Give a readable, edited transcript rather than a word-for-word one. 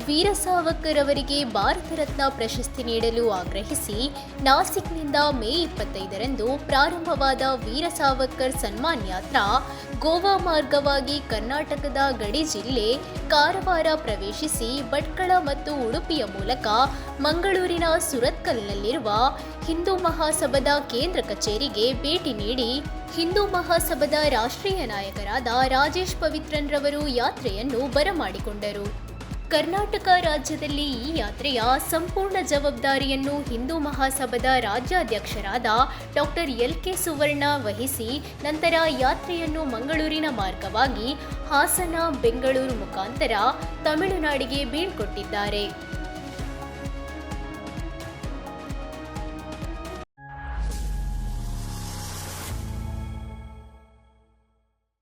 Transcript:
ವೀರ ಸಾವರ್ಕರ್ ಅವರಿಗೆ ಭಾರತ ರತ್ನ ಪ್ರಶಸ್ತಿ ನೀಡಲು ಆಗ್ರಹಿಸಿ ನಾಸಿಕ್ನಿಂದ ಮೇ 25ರಂದು ಪ್ರಾರಂಭವಾದ ವೀರ ಸಾವರ್ಕರ್ ಸನ್ಮಾನ್ ಯಾತ್ರಾ ಗೋವಾ ಮಾರ್ಗವಾಗಿ ಕರ್ನಾಟಕದ ಗಡಿ ಜಿಲ್ಲೆ ಕಾರವಾರ ಪ್ರವೇಶಿಸಿ ಭಟ್ಕಳ ಮತ್ತು ಉಡುಪಿಯ ಮೂಲಕ ಮಂಗಳೂರಿನ ಸುರತ್ಕಲ್ನಲ್ಲಿರುವ ಹಿಂದೂ ಮಹಾಸಭಾದ ಕೇಂದ್ರ ಕಚೇರಿಗೆ ಭೇಟಿ ನೀಡಿ ಹಿಂದೂ ಮಹಾಸಭಾದ ರಾಷ್ಟ್ರೀಯ ನಾಯಕರಾದ ರಾಜೇಶ್ ಪವಿತ್ರನ್ ರವರು ಯಾತ್ರೆಯನ್ನು ಬರಮಾಡಿಕೊಂಡರು. ಕರ್ನಾಟಕ ರಾಜ್ಯದಲ್ಲಿ ಈ ಯಾತ್ರೆಯ ಸಂಪೂರ್ಣ ಜವಾಬ್ದಾರಿಯನ್ನು ಹಿಂದೂ ಮಹಾಸಭಾದ ರಾಜ್ಯಾಧ್ಯಕ್ಷರಾದ ಡಾಕ್ಟರ್ ಎಲ್.ಕೆ. ಸುವರ್ಣ ವಹಿಸಿ ನಂತರ ಯಾತ್ರೆಯನ್ನು ಮಂಗಳೂರಿನ ಮಾರ್ಗವಾಗಿ ಹಾಸನ, ಬೆಂಗಳೂರು ಮುಖಾಂತರ ತಮಿಳುನಾಡಿಗೆ ಬೀಳ್ಕೊಟ್ಟಿದ್ದಾರೆ.